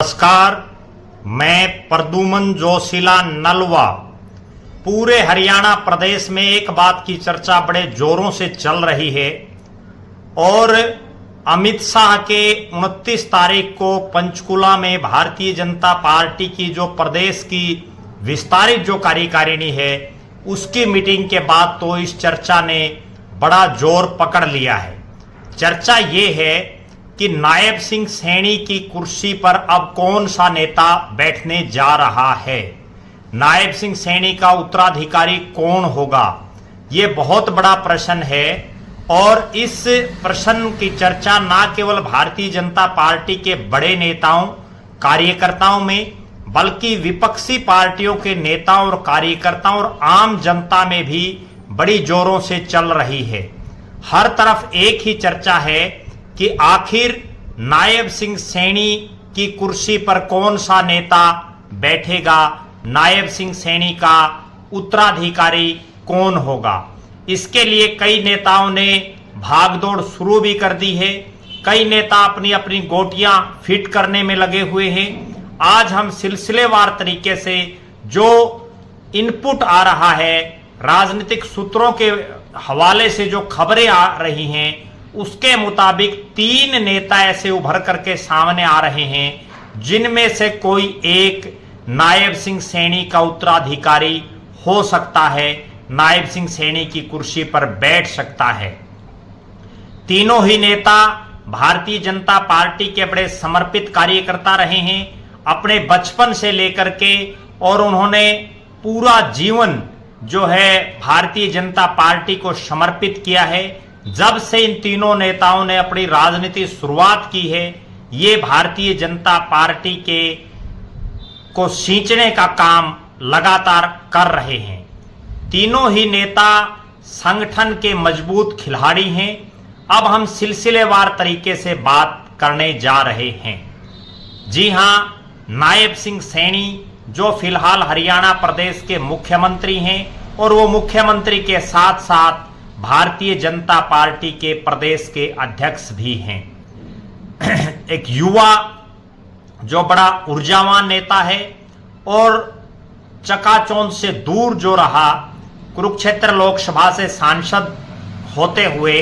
नमस्कार, मैं प्रद्युमन जोशीला नलवा। पूरे हरियाणा प्रदेश में एक बात की चर्चा बड़े जोरों से चल रही है और अमित शाह के 29 तारीख को पंचकुला में भारतीय जनता पार्टी की जो प्रदेश की विस्तारित जो कार्यकारिणी है उसकी मीटिंग के बाद तो इस चर्चा ने बड़ा जोर पकड़ लिया है। चर्चा ये है कि नायब सिंह सैनी की कुर्सी पर अब कौन सा नेता बैठने जा रहा है, नायब सिंह सैनी का उत्तराधिकारी कौन होगा, ये बहुत बड़ा प्रश्न है। और इस प्रश्न की चर्चा न केवल भारतीय जनता पार्टी के बड़े नेताओं कार्यकर्ताओं में बल्कि विपक्षी पार्टियों के नेताओं और कार्यकर्ताओं और आम जनता में भी बड़ी जोरों से चल रही है। हर तरफ एक ही चर्चा है कि आखिर नायब सिंह सैनी की कुर्सी पर कौन सा नेता बैठेगा, नायब सिंह सैनी का उत्तराधिकारी कौन होगा। इसके लिए कई नेताओं ने भागदौड़ शुरू भी कर दी है। कई नेता अपनी अपनी गोटियां फिट करने में लगे हुए हैं। आज हम सिलसिलेवार तरीके से जो इनपुट आ रहा है, राजनीतिक सूत्रों के हवाले से जो खबरें आ रही हैं, उसके मुताबिक 3 नेता ऐसे उभर करके सामने आ रहे हैं जिनमें से कोई एक नायब सिंह सैनी का उत्तराधिकारी हो सकता है, नायब सिंह सैनी की कुर्सी पर बैठ सकता है। तीनों ही नेता भारतीय जनता पार्टी के बड़े समर्पित कार्यकर्ता रहे हैं अपने बचपन से लेकर के, और उन्होंने पूरा जीवन जो है भारतीय जनता पार्टी को समर्पित किया है। जब से इन तीनों नेताओं ने अपनी राजनीति शुरुआत की है, ये भारतीय जनता पार्टी के को सींचने का काम लगातार कर रहे हैं। तीनों ही नेता संगठन के मजबूत खिलाड़ी हैं। अब हम सिलसिलेवार तरीके से बात करने जा रहे हैं। जी हां, नायब सिंह सैनी जो फिलहाल हरियाणा प्रदेश के मुख्यमंत्री हैं और वो मुख्यमंत्री के साथ साथ भारतीय जनता पार्टी के प्रदेश के अध्यक्ष भी हैं। एक युवा जो बड़ा ऊर्जावान नेता है और चकाचौंध से दूर जो रहा, कुरुक्षेत्र लोकसभा से सांसद होते हुए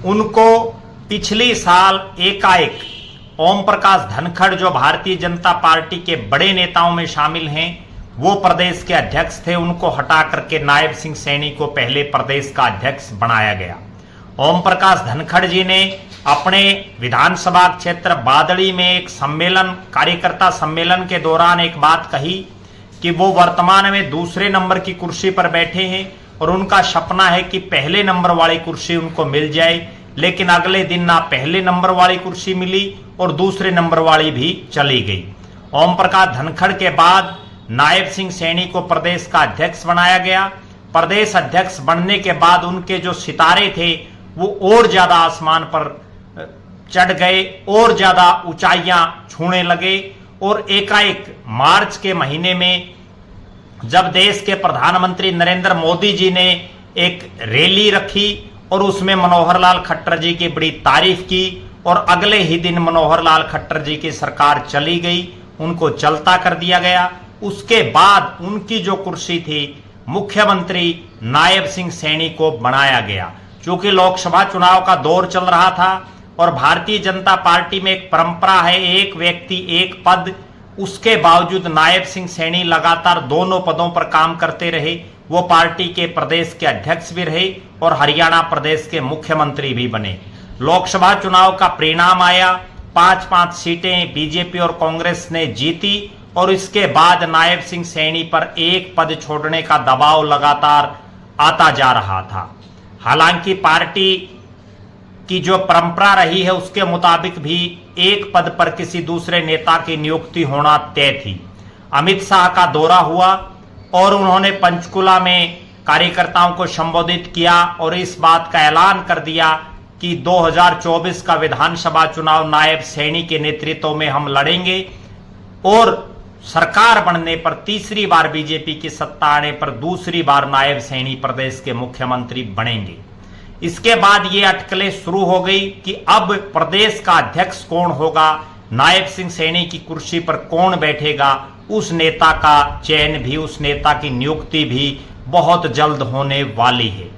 उनको पिछली साल एकाएक ओम प्रकाश धनखड़ जो भारतीय जनता पार्टी के बड़े नेताओं में शामिल हैं, वो प्रदेश के अध्यक्ष थे, उनको हटा करके नायब सिंह सैनी को पहले प्रदेश का अध्यक्ष बनाया गया। ओम प्रकाश धनखड़ जी ने अपने विधानसभा क्षेत्र बादड़ी में एक सम्मेलन, कार्यकर्ता सम्मेलन के दौरान एक बात कही कि वो वर्तमान में दूसरे नंबर की कुर्सी पर बैठे हैं और उनका सपना है कि पहले नंबर वाली कुर्सी उनको मिल जाए। लेकिन अगले दिन ना पहले नंबर वाली कुर्सी मिली और दूसरे नंबर वाली भी चली गई। ओम प्रकाश धनखड़ के बाद नायब सिंह सैनी को प्रदेश का अध्यक्ष बनाया गया। प्रदेश अध्यक्ष बनने के बाद उनके जो सितारे थे वो और ज्यादा आसमान पर चढ़ गए और ज्यादा ऊंचाइयां छूने लगे। और एकाएक मार्च के महीने में जब देश के प्रधानमंत्री नरेंद्र मोदी जी ने एक रैली रखी और उसमें मनोहर लाल खट्टर जी की बड़ी तारीफ की और अगले ही दिन मनोहर लाल खट्टर जी की सरकार चली गई, उनको चलता कर दिया गया। उसके बाद उनकी जो कुर्सी थी मुख्यमंत्री नायब सिंह सैनी को बनाया गया। चूंकि लोकसभा चुनाव का दौर चल रहा था और भारतीय जनता पार्टी में एक परंपरा है एक व्यक्ति एक पद, उसके बावजूद नायब सिंह सैनी लगातार दोनों पदों पर काम करते रहे। वो पार्टी के प्रदेश के अध्यक्ष भी रहे और हरियाणा प्रदेश के मुख्यमंत्री भी बने। लोकसभा चुनाव का परिणाम आया, 5-5 सीटें बीजेपी और कांग्रेस ने जीती और इसके बाद नायब सिंह सैनी पर एक पद छोड़ने का दबाव लगातार आता जा रहा था। हालांकि पार्टी की जो परंपरा रही है उसके मुताबिक भी एक पद पर किसी दूसरे नेता की नियुक्ति होना तय थी। अमित शाह का दौरा हुआ और उन्होंने पंचकुला में कार्यकर्ताओं को संबोधित किया और इस बात का ऐलान कर दिया कि 2024 का विधानसभा चुनाव नायब सैनी के नेतृत्व में हम लड़ेंगे और सरकार बनने पर तीसरी बार बीजेपी की सत्ता आने पर दूसरी बार नायब सैनी प्रदेश के मुख्यमंत्री बनेंगे। इसके बाद ये अटकलें शुरू हो गई कि अब प्रदेश का अध्यक्ष कौन होगा, नायब सिंह सैनी की कुर्सी पर कौन बैठेगा, उस नेता का चयन भी, उस नेता की नियुक्ति भी बहुत जल्द होने वाली है।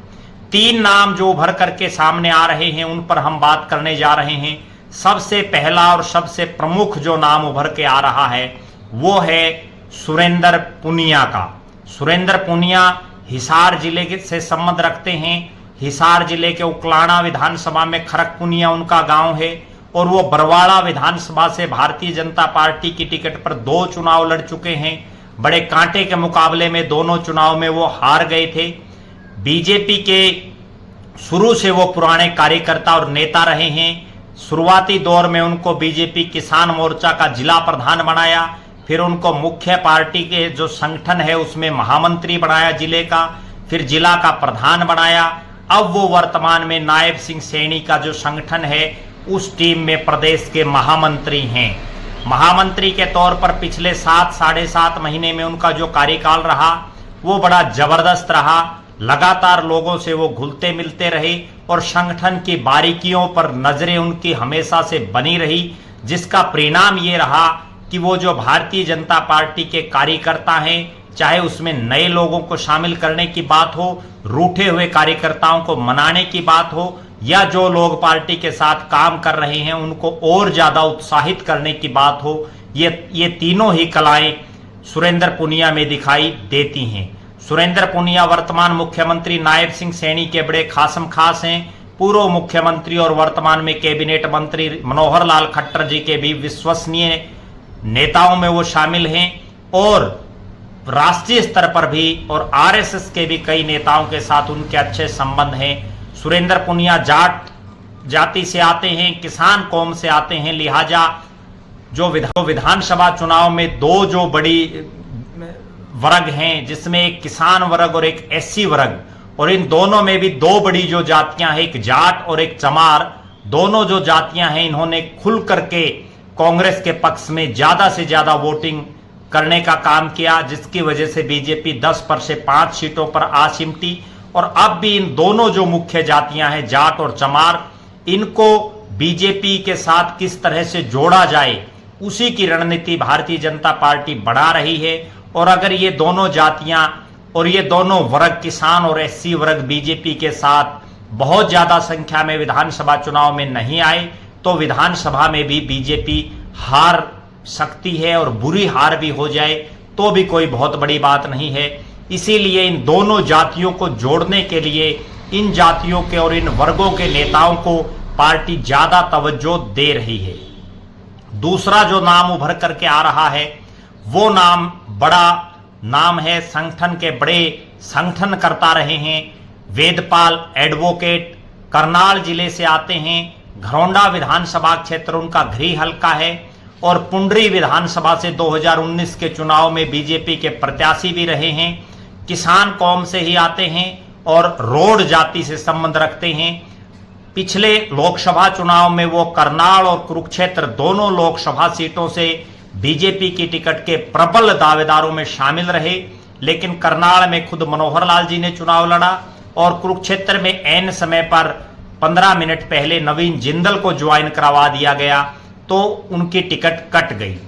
3 नाम जो उभर करके सामने आ रहे हैं उन पर हम बात करने जा रहे हैं। सबसे पहला और सबसे प्रमुख जो नाम उभर के आ रहा है वो है सुरेंद्र पुनिया का। सुरेंद्र पुनिया हिसार जिले से संबंध रखते हैं। हिसार जिले के उकलाना विधानसभा में खरकपुनिया उनका गांव है और वो बरवाड़ा विधानसभा से भारतीय जनता पार्टी की टिकट पर 2 चुनाव लड़ चुके हैं। बड़े कांटे के मुकाबले में दोनों चुनाव में वो हार गए थे। बीजेपी के शुरू से वो पुराने कार्यकर्ता और नेता रहे हैं। शुरुआती दौर में उनको बीजेपी किसान मोर्चा का जिला प्रधान बनाया, फिर उनको मुख्य पार्टी के जो संगठन है उसमें महामंत्री बनाया जिले का, फिर जिला का प्रधान बनाया। अब वो वर्तमान में नायब सिंह सैनी का जो संगठन है उस टीम में प्रदेश के महामंत्री हैं। महामंत्री के तौर पर पिछले 7-7.5 महीने में उनका जो कार्यकाल रहा वो बड़ा जबरदस्त रहा। लगातार लोगों से वो घुलते मिलते रहे और संगठन की बारीकियों पर नजरें उनकी हमेशा से बनी रही, जिसका परिणाम ये रहा कि वो जो भारतीय जनता पार्टी के कार्यकर्ता हैं, चाहे उसमें नए लोगों को शामिल करने की बात हो, रूठे हुए कार्यकर्ताओं को मनाने की बात हो, या जो लोग पार्टी के साथ काम कर रहे हैं उनको और ज्यादा उत्साहित करने की बात हो, ये तीनों ही कलाएं सुरेंद्र पुनिया में दिखाई देती हैं। सुरेंद्र पुनिया वर्तमान मुख्यमंत्री नायब सिंह सैनी के बड़े खासम खास हैं। पूर्व मुख्यमंत्री और वर्तमान में कैबिनेट मंत्री मनोहर लाल खट्टर जी के भी विश्वसनीय नेताओं में वो शामिल हैं और राष्ट्रीय स्तर पर भी और आरएसएस के भी कई नेताओं के साथ उनके अच्छे संबंध हैं। सुरेंद्र पुनिया जाट जाति से आते हैं, किसान कौम से आते हैं, लिहाजा जो विधानसभा चुनाव में 2 जो बड़ी वर्ग हैं, जिसमें एक किसान वर्ग और एक एससी वर्ग, और इन दोनों में भी 2 बड़ी जो जातियां हैं, एक जाट और एक चमार, दोनों जो जातियां हैं इन्होंने खुल करके कांग्रेस के पक्ष में ज्यादा से ज्यादा वोटिंग करने का काम किया, जिसकी वजह से बीजेपी 10 पर से 5 सीटों पर आ सिमटी। और अब भी इन दोनों जो मुख्य जातियां हैं, जाट और चमार, इनको बीजेपी के साथ किस तरह से जोड़ा जाए उसी की रणनीति भारतीय जनता पार्टी बढ़ा रही है। और अगर ये दोनों जातियां और ये दोनों वर्ग, किसान और एससी वर्ग, बीजेपी के साथ बहुत ज्यादा संख्या में विधानसभा चुनाव में नहीं आए तो विधानसभा में भी बीजेपी हार सकती है, और बुरी हार भी हो जाए तो भी कोई बहुत बड़ी बात नहीं है। इसीलिए इन दोनों जातियों को जोड़ने के लिए इन जातियों के और इन वर्गों के नेताओं को पार्टी ज्यादा तवज्जो दे रही है। दूसरा जो नाम उभर करके आ रहा है वो नाम बड़ा नाम है, संगठन के बड़े संगठन करता रहे हैं, वेदपाल एडवोकेट, करनाल जिले से आते हैं। घरौंडा विधानसभा क्षेत्र उनका गृह हलका है और पुंडरी विधानसभा से 2019 के चुनाव में बीजेपी के प्रत्याशी भी रहे हैं। किसान कौम से ही आते हैं और रोड जाति से संबंध रखते हैं। पिछले लोकसभा चुनाव में वो करनाल और कुरुक्षेत्र दोनों लोकसभा सीटों से बीजेपी की टिकट के प्रबल दावेदारों में शामिल रहे, लेकिन करनाल में खुद मनोहर लाल जी ने चुनाव लड़ा और कुरुक्षेत्र में ऐन समय पर 15 मिनट पहले नवीन जिंदल को ज्वाइन करवा दिया गया तो उनकी टिकट कट गई।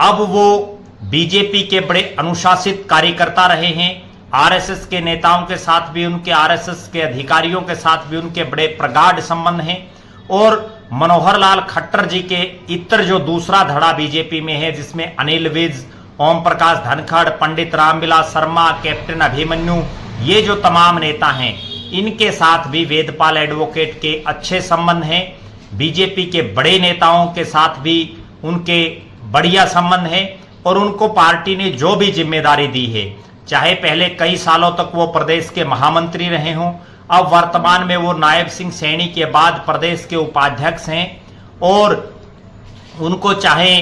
अब वो बीजेपी के बड़े अनुशासित कार्यकर्ता रहे हैं। आरएसएस के नेताओं के साथ भी उनके, आरएसएस के अधिकारियों के साथ भी उनके बड़े प्रगाढ़ संबंध हैं। और मनोहर लाल खट्टर जी के इतर जो दूसरा धड़ा बीजेपी में है, जिसमें अनिल विज, ओम प्रकाश धनखड़, पंडित रामविलास शर्मा, कैप्टन अभिमन्यु, ये जो तमाम नेता हैं, इनके साथ भी वेदपाल एडवोकेट के अच्छे संबंध हैं। बीजेपी के बड़े नेताओं के साथ भी उनके बढ़िया संबंध है और उनको पार्टी ने जो भी जिम्मेदारी दी है, चाहे पहले कई सालों तक वो प्रदेश के महामंत्री रहे हों, अब वर्तमान में वो नायब सिंह सैनी के बाद प्रदेश के उपाध्यक्ष हैं और उनको चाहे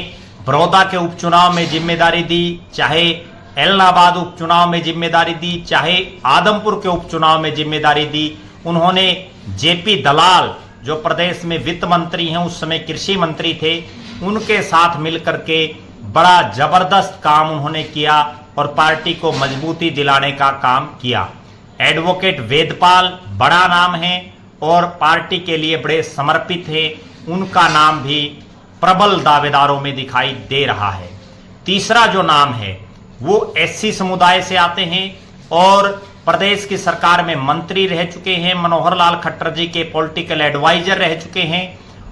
बड़ौदा के उपचुनाव में जिम्मेदारी दी, चाहे एलनाबाद उपचुनाव में जिम्मेदारी दी, चाहे आदमपुर के उपचुनाव में जिम्मेदारी दी, उन्होंने जेपी दलाल जो प्रदेश में वित्त मंत्री हैं, उस समय कृषि मंत्री थे, उनके साथ मिलकर के बड़ा जबरदस्त काम उन्होंने किया और पार्टी को मजबूती दिलाने का काम किया। एडवोकेट वेदपाल बड़ा नाम है और पार्टी के लिए बड़े समर्पित है, उनका नाम भी प्रबल दावेदारों में दिखाई दे रहा है। तीसरा जो नाम है वो एससी समुदाय से आते हैं और प्रदेश की सरकार में मंत्री रह चुके हैं, मनोहर लाल खट्टर जी के पॉलिटिकल एडवाइजर रह चुके हैं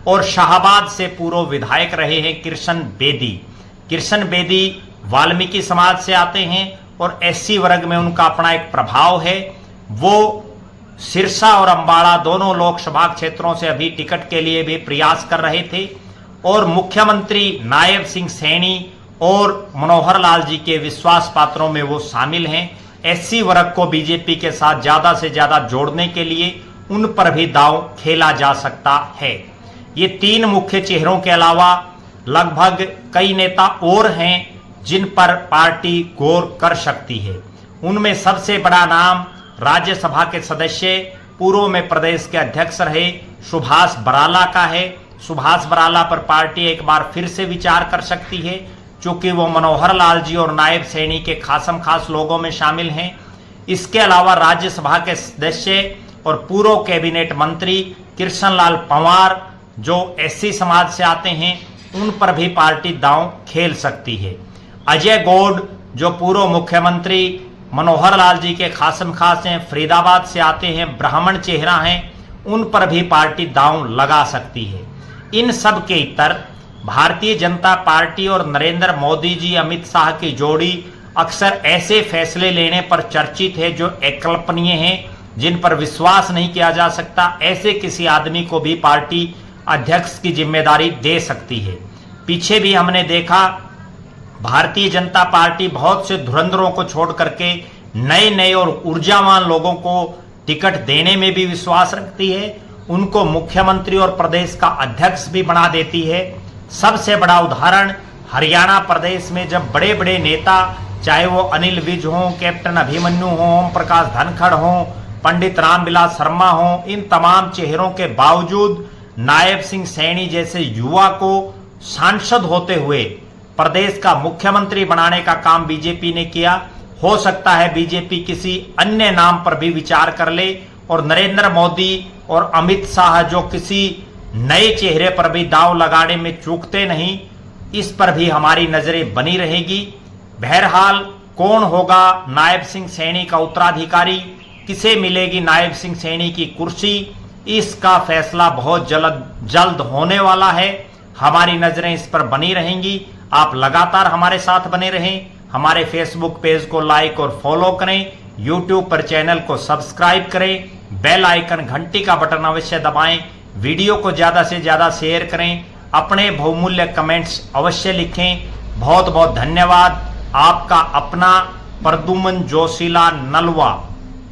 और शाहबाद से पूर्व विधायक रहे हैं कृष्ण बेदी। कृष्ण बेदी वाल्मीकि समाज से आते हैं और एससी वर्ग में उनका अपना एक प्रभाव है। वो सिरसा और अंबाला दोनों लोकसभा क्षेत्रों से अभी टिकट के लिए भी प्रयास कर रहे थे और मुख्यमंत्री नायब सिंह सैनी और मनोहर लाल जी के विश्वास पात्रों में वो शामिल हैं। एससी वर्ग को बीजेपी के साथ ज्यादा से ज्यादा जोड़ने के लिए उन पर भी दांव खेला जा सकता है। ये तीन मुख्य चेहरों के अलावा लगभग कई नेता और हैं जिन पर पार्टी गौर कर सकती है। उनमें सबसे बड़ा नाम राज्यसभा के सदस्य पूर्व में प्रदेश के अध्यक्ष रहे सुभाष बराला का है। सुभाष बराला पर पार्टी एक बार फिर से विचार कर सकती है क्योंकि वो मनोहर लाल जी और नायब सैनी के खासम खास लोगों में शामिल हैं। इसके अलावा राज्यसभा के सदस्य और पूर्व कैबिनेट मंत्री कृष्णलाल पंवार जो एससी समाज से आते हैं उन पर भी पार्टी दांव खेल सकती है। अजय गौड़ जो पूर्व मुख्यमंत्री मनोहर लाल जी के खासम खास हैं, फरीदाबाद से आते हैं, ब्राह्मण चेहरा हैं, उन पर भी पार्टी दांव लगा सकती है। इन सब के इतर भारतीय जनता पार्टी और नरेंद्र मोदी जी अमित शाह की जोड़ी अक्सर ऐसे फैसले लेने पर चर्चित है जो अकल्पनीय हैं, जिन पर विश्वास नहीं किया जा सकता। ऐसे किसी आदमी को भी पार्टी अध्यक्ष की जिम्मेदारी दे सकती है। पीछे भी हमने देखा भारतीय जनता पार्टी बहुत से धुरंधरों को छोड़ करके नए नए और ऊर्जावान लोगों को टिकट देने में भी विश्वास रखती है, उनको मुख्यमंत्री और प्रदेश का अध्यक्ष भी बना देती है। सबसे बड़ा उदाहरण हरियाणा प्रदेश में जब बड़े बड़े नेता चाहे वो अनिल विज हों, कैप्टन अभिमन्यु हों, ओम प्रकाश धनखड़ हों, पंडित रामविलास शर्मा हों, इन तमाम चेहरों के बावजूद नायब सिंह सैनी जैसे युवा को सांसद होते हुए प्रदेश का मुख्यमंत्री बनाने का काम बीजेपी ने किया। हो सकता है बीजेपी किसी अन्य नाम पर भी विचार कर ले और नरेंद्र मोदी और अमित शाह जो किसी नए चेहरे पर भी दांव लगाने में चूकते नहीं, इस पर भी हमारी नजरें बनी रहेगी। बहरहाल कौन होगा नायब सिंह सैनी का उत्तराधिकारी, किसे मिलेगी नायब सिंह सैनी की कुर्सी, इसका फैसला बहुत जल्द होने वाला है। हमारी नजरें इस पर बनी रहेंगी। आप लगातार हमारे साथ बने रहें। हमारे फेसबुक पेज को लाइक और फॉलो करें, यूट्यूब पर चैनल को सब्सक्राइब करें, बेल आइकन घंटी का बटन अवश्य दबाएं, वीडियो को ज्यादा से ज्यादा शेयर करें, अपने बहुमूल्य कमेंट्स अवश्य लिखें। बहुत बहुत धन्यवाद। आपका अपना प्रद्युमन जोशीला नलवा।